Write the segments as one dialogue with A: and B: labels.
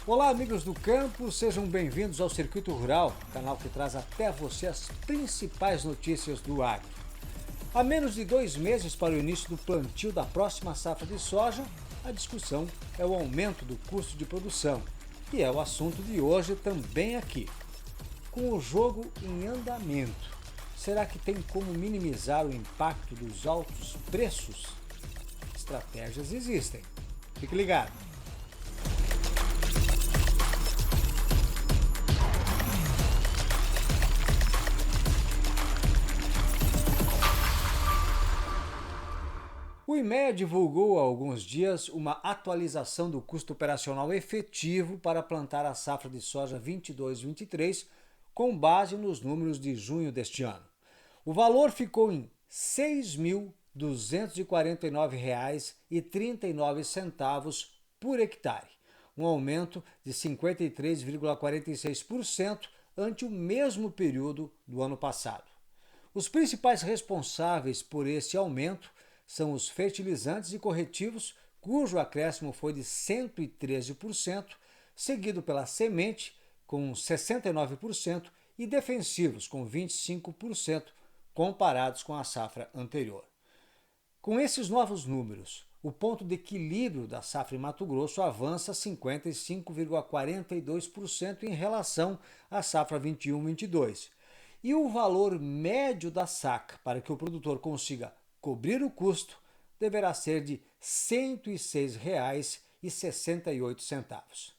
A: Olá, amigos do campo, sejam bem-vindos ao Circuito Rural, canal que traz até você as principais notícias do agro. Há menos de 2 meses para o início do plantio da próxima safra de soja, a discussão é o aumento do custo de produção, e é o assunto de hoje também aqui. Com o jogo em andamento, será que tem como minimizar o impacto dos altos preços? Estratégias existem. Fique ligado. O IMEA divulgou há alguns dias uma atualização do custo operacional efetivo para plantar a safra de soja 22-23, com base nos números de junho deste ano. O valor ficou em R$ 6.249,39 por hectare, um aumento de 53,46% ante o mesmo período do ano passado. Os principais responsáveis por esse aumento são os fertilizantes e corretivos, cujo acréscimo foi de 113%, seguido pela semente, com 69%, e defensivos, com 25%, comparados com a safra anterior. Com esses novos números, o ponto de equilíbrio da safra em Mato Grosso avança 55,42% em relação à safra 21-22. E o valor médio da saca para que o produtor consiga cobrir o custo deverá ser de R$ 106,68.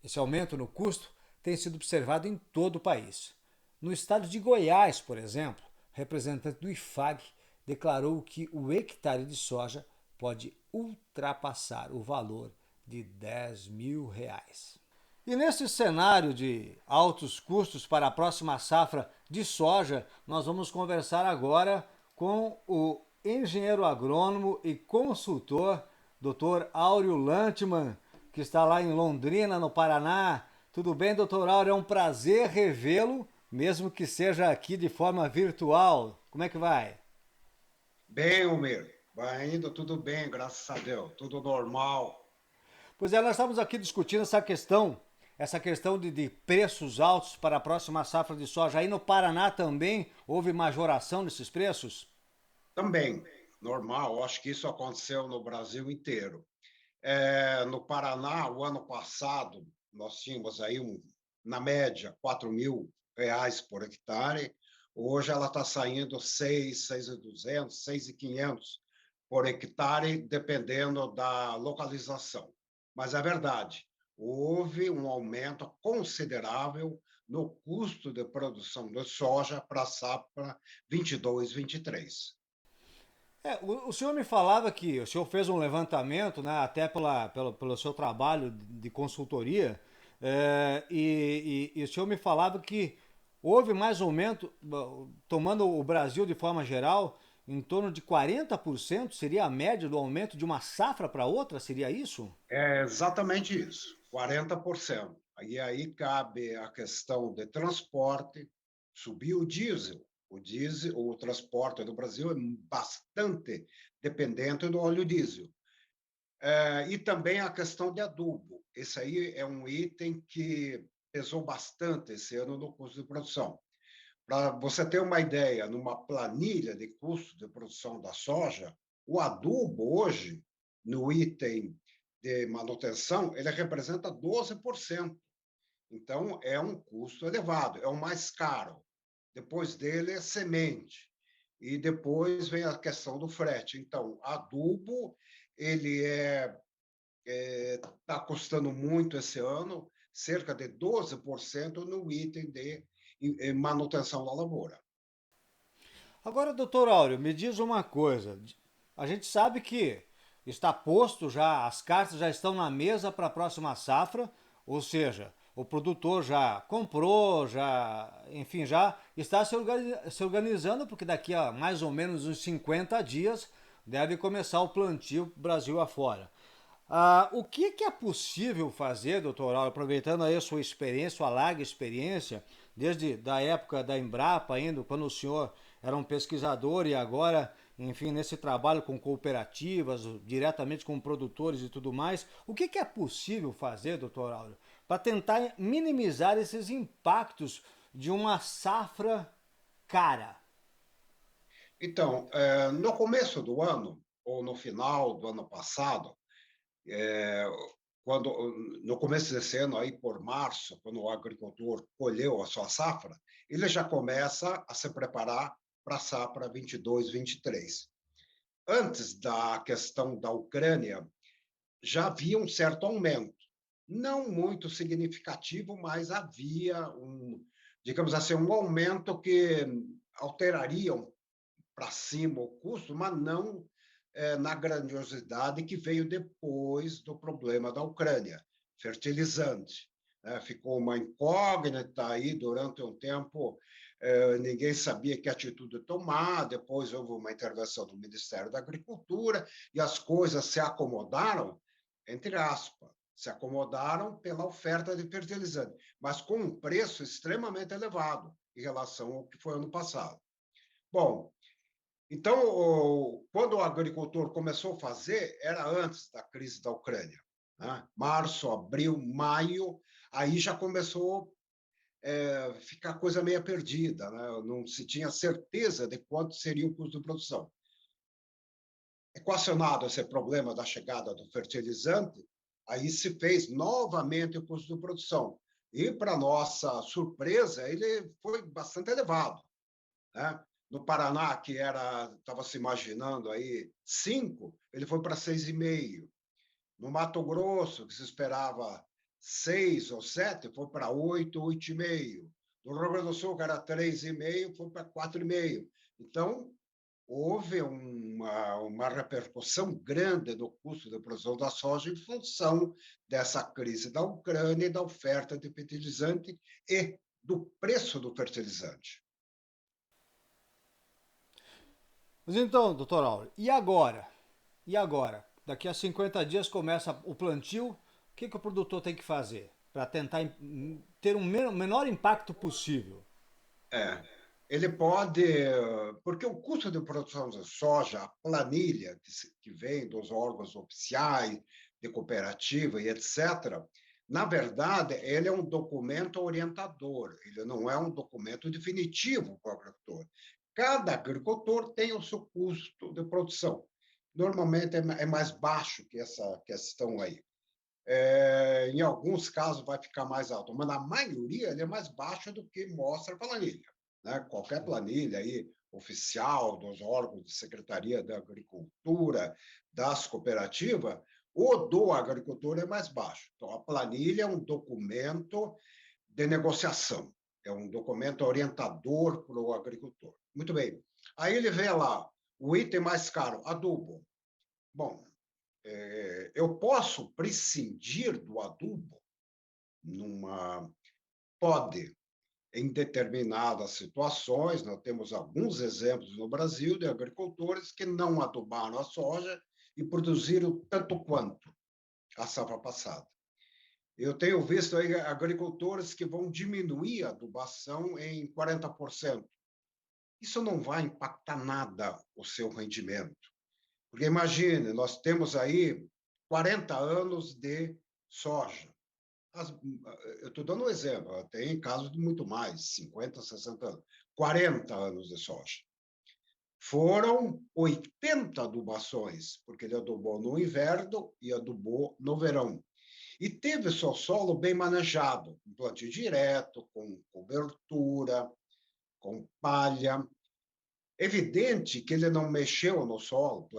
A: Esse aumento no custo tem sido observado em todo o país. No estado de Goiás, por exemplo, o representante do IFAG declarou que o hectare de soja pode ultrapassar o valor de R$ 10.000. E nesse cenário de altos custos para a próxima safra de soja, nós vamos conversar agora com o engenheiro agrônomo e consultor Dr. Áureo Lantmann, que está lá em Londrina, no Paraná. Tudo bem, doutor Áureo? É um prazer revê-lo, mesmo que seja aqui de forma virtual. Como é que vai?
B: Bem, Homer, vai indo tudo bem, graças a Deus, tudo normal.
A: Pois é, nós estamos aqui discutindo essa questão de preços altos para a próxima safra de soja. Aí no Paraná também houve majoração desses preços?
B: Também, normal, acho que isso aconteceu no Brasil inteiro. No Paraná, o ano passado, nós tínhamos aí, na média, R$ 4.000 por hectare. Hoje ela está saindo 6, 6.200, 6.500 por hectare, dependendo da localização. Mas é verdade, houve um aumento considerável no custo de produção de soja para a safra 22-23.
A: O senhor me falava que o senhor fez um levantamento, né, até pelo seu trabalho de consultoria, e o senhor me falava que houve mais aumento, tomando o Brasil de forma geral, em torno de 40%, seria a média do aumento de uma safra para outra, seria isso?
B: É exatamente isso, 40%. E aí cabe a questão de transporte, subir o diesel. O diesel, o transporte do Brasil é bastante dependente do óleo diesel. E também a questão de adubo. Esse aí é um item que pesou bastante esse ano no custo de produção. Para você ter uma ideia, numa planilha de custo de produção da soja, o adubo hoje, no item de manutenção, ele representa 12%. Então, é um custo elevado, é o mais caro. Depois dele é semente. E depois vem a questão do frete. Então, adubo, ele está custando muito esse ano, cerca de 12% no item de manutenção da lavoura.
A: Agora, doutor Áureo, me diz uma coisa. A gente sabe que está posto já, as cartas já estão na mesa para a próxima safra, ou seja, o produtor já comprou, enfim, já está se organizando, porque daqui a mais ou menos uns 50 dias deve começar o plantio Brasil afora. O que é possível fazer, doutor Auro, aproveitando aí a sua experiência, sua larga experiência, desde da época da Embrapa ainda, quando o senhor era um pesquisador e agora enfim, nesse trabalho com cooperativas, diretamente com produtores e tudo mais, o que é possível fazer, doutor Áureo, para tentar minimizar esses impactos de uma safra cara?
B: Então, no começo do ano, ou no final do ano passado, é, quando no começo desse ano, aí por março, quando o agricultor colheu a sua safra, ele já começa a se preparar para a safra 22, 23. Antes da questão da Ucrânia, já havia um certo aumento, não muito significativo, mas havia digamos assim, um aumento que alteraria para cima o custo, mas não na grandiosidade que veio depois do problema da Ucrânia, fertilizante. Ficou uma incógnita aí durante um tempo, ninguém sabia que atitude tomar, depois houve uma intervenção do Ministério da Agricultura e as coisas se acomodaram, entre aspas, se acomodaram pela oferta de fertilizante, mas com um preço extremamente elevado em relação ao que foi ano passado. Bom, então, quando o agricultor começou a fazer, era antes da crise da Ucrânia. Né? Março, abril, maio, aí já começou a ficar coisa meio perdida. Né? Não se tinha certeza de quanto seria o custo de produção. Equacionado esse problema da chegada do fertilizante, aí se fez novamente o custo de produção. E, para nossa surpresa, ele foi bastante elevado. Né? No Paraná, que estava se imaginando aí 5, ele foi para 6,5. No Mato Grosso, que se esperava 6 ou 7, foi para 8, 8,5. No Rio Grande do Sul, que era 3,5, foi para 4,5. Então, houve uma repercussão grande no custo de produção da soja em função dessa crise da Ucrânia e da oferta de fertilizante e do preço do fertilizante.
A: Mas então, doutor Áureo, e agora? E agora? Daqui a 50 dias começa o plantio, o que o produtor tem que fazer para tentar ter um menor impacto possível?
B: É, ele pode, porque o custo de produção de soja, a planilha que vem dos órgãos oficiais, de cooperativa e etc., na verdade, ele é um documento orientador, ele não é um documento definitivo para o agricultor. Cada agricultor tem o seu custo de produção. Normalmente é mais baixo que essa questão aí. Em alguns casos vai ficar mais alto, mas na maioria ele é mais baixo do que mostra a planilha. Né? Qualquer planilha aí oficial dos órgãos de Secretaria da Agricultura, das cooperativas, o do agricultor é mais baixo. Então, a planilha é um documento de negociação, é um documento orientador para o agricultor. Muito bem. Aí ele vê lá o item mais caro, adubo. Bom, eu posso prescindir do adubo numa pode em determinadas situações, nós temos alguns exemplos no Brasil de agricultores que não adubaram a soja e produziram tanto quanto a safra passada. Eu tenho visto aí agricultores que vão diminuir a adubação em 40%. Isso não vai impactar nada o seu rendimento. Porque imagine, nós temos aí 40 anos de soja. Eu estou dando um exemplo, tem casos de muito mais, 50, 60 anos, 40 anos de soja. Foram 80 adubações, porque ele adubou no inverno e adubou no verão. E teve seu solo bem manejado, com plantio direto, com cobertura, com palha. Evidente que ele não mexeu no solo,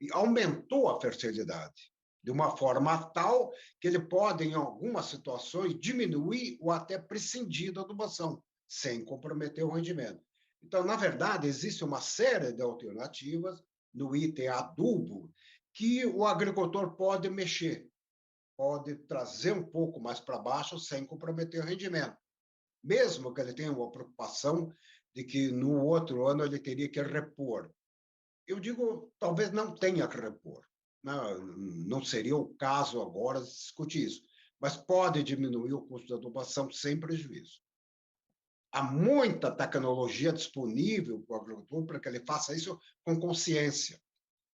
B: e aumentou a fertilidade de uma forma tal que ele pode, em algumas situações, diminuir ou até prescindir da adubação, sem comprometer o rendimento. Então, na verdade, existe uma série de alternativas no item adubo que o agricultor pode mexer, pode trazer um pouco mais para baixo sem comprometer o rendimento, mesmo que ele tenha uma preocupação de que no outro ano ele teria que repor. Eu digo, talvez não tenha que repor. Não, não seria o caso agora de discutir isso, mas pode diminuir o custo da adubação sem prejuízo. há muita tecnologia disponível para o agricultor para que ele faça isso com consciência,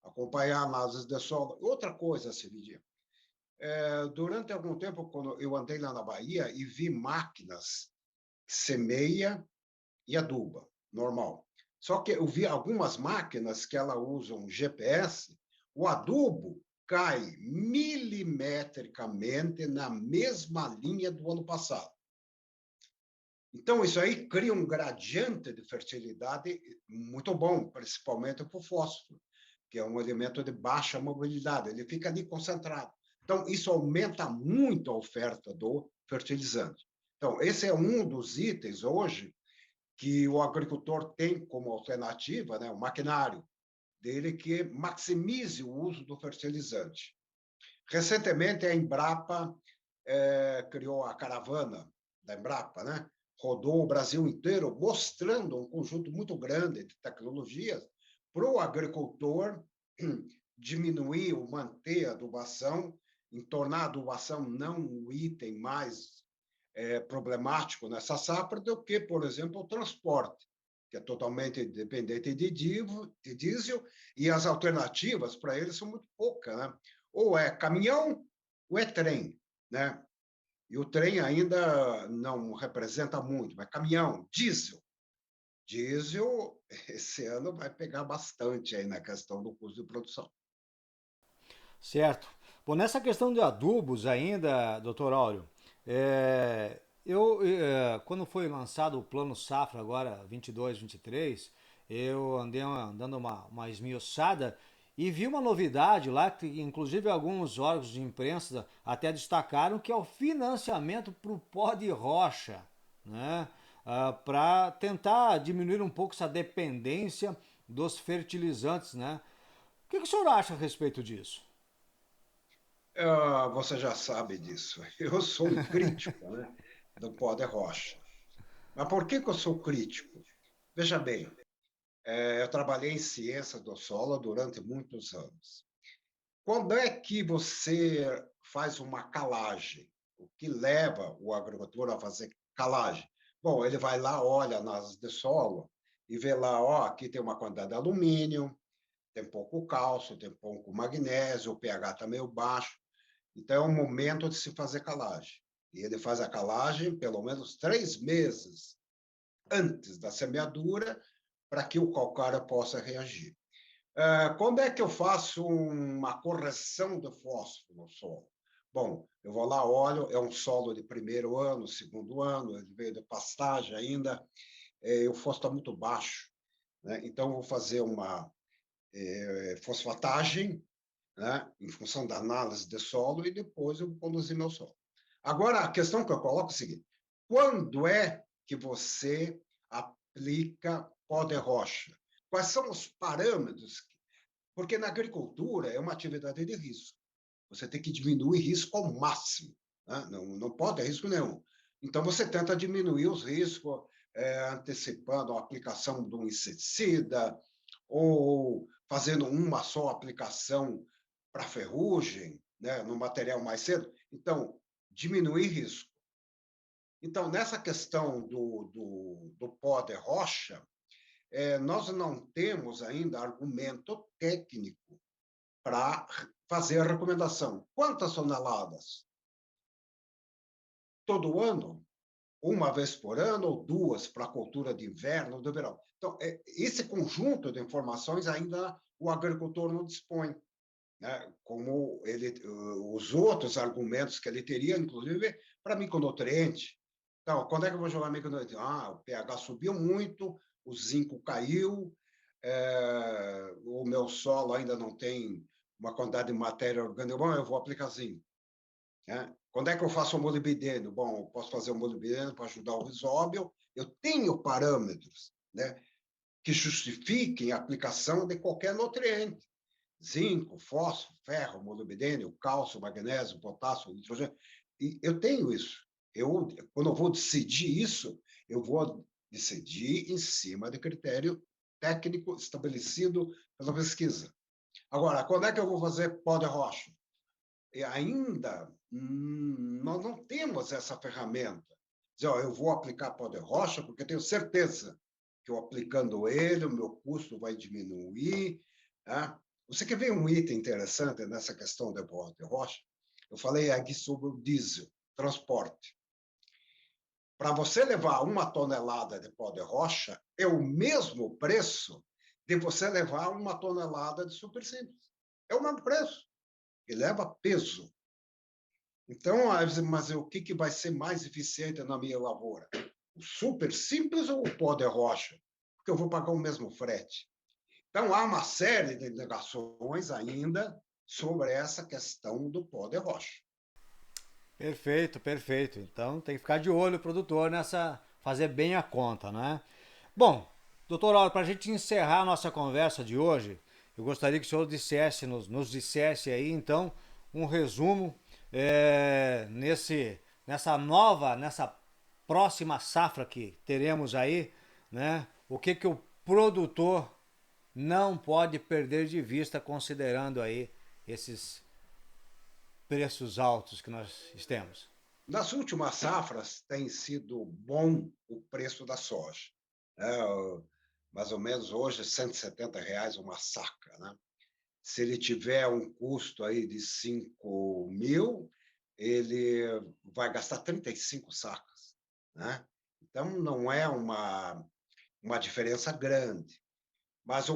B: acompanhar análises de solo. Outra coisa, Cividinho, durante algum tempo, quando eu andei lá na Bahia e vi máquinas que semeia e aduba, normal. Só que eu vi algumas máquinas que elas usam GPS, o adubo cai milimetricamente na mesma linha do ano passado. Então, isso aí cria um gradiente de fertilidade muito bom, principalmente para o fósforo, que é um elemento de baixa mobilidade, ele fica ali concentrado. Então, isso aumenta muito a oferta do fertilizante. Então, esse é um dos itens hoje que o agricultor tem como alternativa, né, o maquinário dele que maximize o uso do fertilizante. Recentemente, a Embrapa criou a caravana da Embrapa, né? Rodou o Brasil inteiro, mostrando um conjunto muito grande de tecnologias para o agricultor diminuir ou manter a adubação, em tornar a adubação não um item mais problemático nessa safra do que, por exemplo, o transporte, que é totalmente dependente de diesel, e as alternativas para eles são muito poucas, né? Ou é caminhão ou é trem, né? E o trem ainda não representa muito, mas caminhão, diesel. Diesel, esse ano vai pegar bastante aí na questão do custo de produção.
A: Certo. Bom, nessa questão de adubos ainda, doutor Áureo, quando foi lançado o Plano Safra agora, 22, 23, eu andei dando uma esmiuçada e vi uma novidade lá, que inclusive alguns órgãos de imprensa até destacaram, que é o financiamento para o pó de rocha, né? Para tentar diminuir um pouco essa dependência dos fertilizantes, né? O que o senhor acha a respeito disso?
B: Você já sabe disso. Eu sou um crítico, né, do pó de rocha. Mas por que eu sou crítico? Veja bem, eu trabalhei em ciência do solo durante muitos anos. Quando é que você faz uma calagem? O que leva o agricultor a fazer calagem? Bom, ele vai lá, olha nas de solo e vê lá, ó, aqui tem uma quantidade de alumínio, tem pouco cálcio, tem pouco magnésio, o pH está meio baixo. Então, é o momento de se fazer calagem. E ele faz a calagem pelo menos 3 meses antes da semeadura, para que o calcário possa reagir. Quando é que eu faço uma correção de fósforo no solo? Bom, eu vou lá, olho, é um solo de primeiro ano, segundo ano, ele veio de pastagem ainda, o fósforo está muito baixo, né? Então, eu vou fazer uma fosfatagem, né, em função da análise de solo, e depois eu vou conduzir meu solo. Agora, a questão que eu coloco é a seguinte: quando é que você aplica pó de rocha? Quais são os parâmetros? Porque na agricultura é uma atividade de risco. Você tem que diminuir risco ao máximo, né? Não pode ter risco nenhum. Então, você tenta diminuir os riscos, antecipando a aplicação de um inseticida, ou fazendo uma só aplicação para ferrugem, né, no material mais cedo. Então, diminuir risco. Então, nessa questão do pó de rocha, nós não temos ainda argumento técnico para fazer a recomendação. Quantas toneladas? Todo ano? Uma vez por ano ou duas para a cultura de inverno ou de verão? Então, esse conjunto de informações ainda o agricultor não dispõe, né? Como os outros argumentos que ele teria, inclusive, para micronutriente. Então, quando é que eu vou jogar micronutriente? O pH subiu muito, o zinco caiu, o meu solo ainda não tem uma quantidade de matéria orgânica, bom, eu vou aplicar zinco. Né? Quando é que eu faço o molibdênio? Bom, eu posso fazer o molibdênio para ajudar o risóbio. Eu tenho parâmetros, né, que justifiquem a aplicação de qualquer nutriente. Zinco, fósforo, ferro, molibdênio, cálcio, magnésio, potássio, nitrogênio. E eu tenho isso. Quando eu vou decidir isso, eu vou decidir em cima de critério técnico estabelecido pela pesquisa. Agora, quando é que eu vou fazer pó de rocha? E ainda nós não temos essa ferramenta. dizer, ó, eu vou aplicar pó de rocha porque eu tenho certeza que eu aplicando ele, o meu custo vai diminuir. Tá? Você quer ver um item interessante nessa questão de pó de rocha? Eu falei aqui sobre o diesel, transporte. Para você levar 1 tonelada de pó de rocha, é o mesmo preço de você levar 1 tonelada de super simples. É o mesmo preço. E leva peso. Então, mas o que vai ser mais eficiente na minha lavoura? O super simples ou o pó de rocha? Porque eu vou pagar o mesmo frete. Então, há uma série de indagações ainda sobre essa questão do pó de rocha.
A: Perfeito, perfeito. Então tem que ficar de olho o produtor nessa, fazer bem a conta, né? Bom, doutor Auro, para a gente encerrar a nossa conversa de hoje, eu gostaria que o senhor dissesse, nos dissesse aí, então, um resumo nessa próxima safra que teremos aí, né? O que que o produtor não pode perder de vista considerando aí esses preços altos que nós temos.
B: Nas últimas safras tem sido bom o preço da soja. É, mais ou menos hoje R$ 170 uma saca. Né? Se ele tiver um custo aí de 5 mil, ele vai gastar 35 sacas. Né? Então, não é uma diferença grande. Mas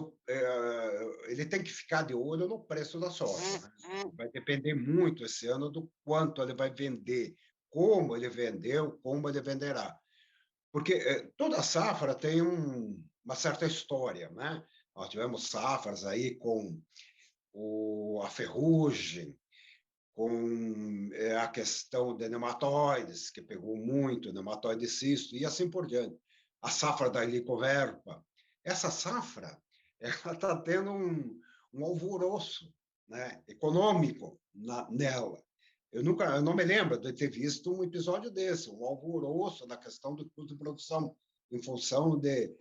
B: ele tem que ficar de olho no preço da soja. Né? Vai depender muito esse ano do quanto ele vai vender, como ele vendeu, como ele venderá. Porque toda safra tem uma certa história. Né? Nós tivemos safras aí com a ferrugem, com a questão de nematóides, que pegou muito, nematóide cisto, e assim por diante. A safra da helicoverpa. Essa safra ela está tendo um alvoroço, né, econômico nela. Eu não me lembro de ter visto um episódio desse, um alvoroço na questão do custo de produção, em função de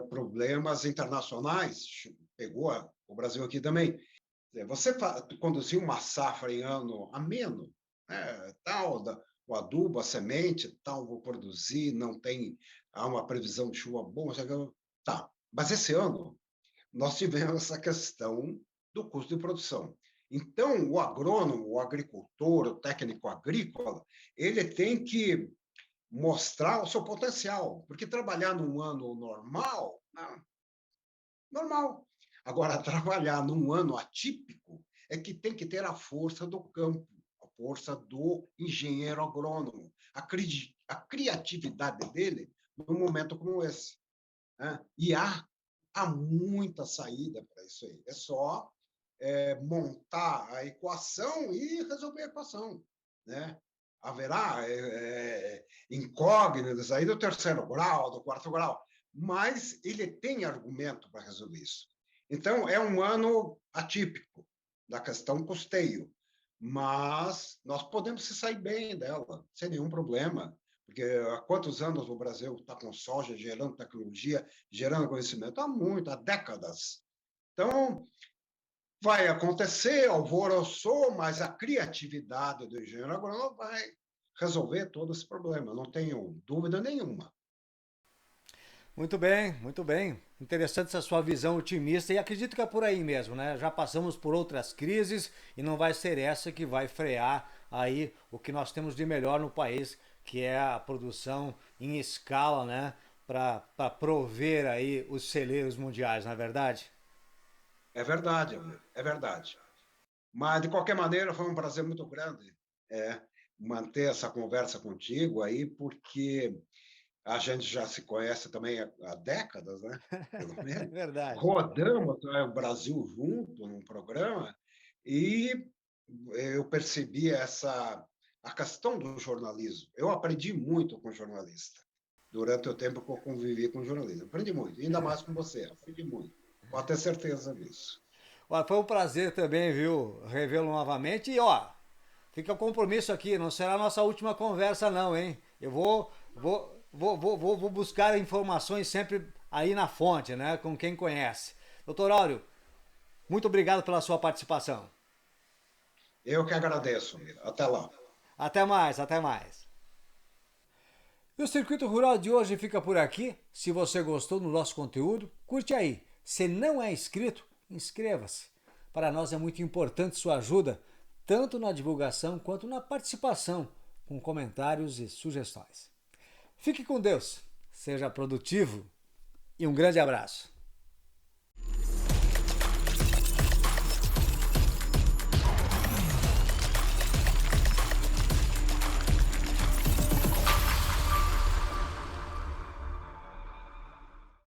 B: problemas internacionais. Pegou o Brasil aqui também. Você conduzir uma safra em ano ameno, né? Tal, o adubo, a semente, tal, vou produzir, não tem há uma previsão de chuva boa, tá. Mas esse ano nós tivemos essa questão do custo de produção. Então, o agrônomo, o agricultor, o técnico agrícola, ele tem que mostrar o seu potencial, porque trabalhar num ano normal, não, normal. Agora, trabalhar num ano atípico é que tem que ter a força do campo, a força do engenheiro agrônomo, a criatividade dele num momento como esse. Né? E há muita saída para isso aí. É só montar a equação e resolver a equação. Né? Haverá incógnitas aí do terceiro grau, do quarto grau, mas ele tem argumento para resolver isso. Então, é um ano atípico da questão custeio, mas nós podemos se sair bem dela, sem nenhum problema, porque há quantos anos o Brasil está com soja, gerando tecnologia, gerando conhecimento? Há muito, há décadas. Então, vai acontecer, alvoroçou, mas a criatividade do engenheiro agrônomo vai resolver todo esse problema, não tenho dúvida nenhuma.
A: Muito bem, muito bem. Interessante essa sua visão otimista e acredito que é por aí mesmo, né? Já passamos por outras crises e não vai ser essa que vai frear aí o que nós temos de melhor no país, que é a produção em escala, né? Para prover aí os celeiros mundiais, não é verdade?
B: É verdade, amigo, é verdade. Mas, de qualquer maneira, foi um prazer muito grande manter essa conversa contigo aí, porque a gente já se conhece também há décadas, né? Pelo
A: É
B: menos.
A: verdade.
B: Rodamos, né, o Brasil junto num programa e eu percebi a questão do jornalismo. Eu aprendi muito com jornalista durante o tempo que eu convivi com jornalismo. Aprendi muito, ainda mais com você. Aprendi muito. Pode ter certeza disso.
A: Olha, foi um prazer também, viu? Revê-lo novamente. E ó, fica o compromisso aqui, não será a nossa última conversa, não, hein? Eu vou buscar informações sempre aí na fonte, né? Com quem conhece. Doutor Áureo, muito obrigado pela sua participação.
B: Eu que agradeço, amigo. Até lá.
A: Até mais, até mais. E o Circuito Rural de hoje fica por aqui. Se você gostou do nosso conteúdo, curte aí. Se não é inscrito, inscreva-se. Para nós é muito importante sua ajuda, tanto na divulgação quanto na participação, com comentários e sugestões. Fique com Deus, seja produtivo e um grande abraço.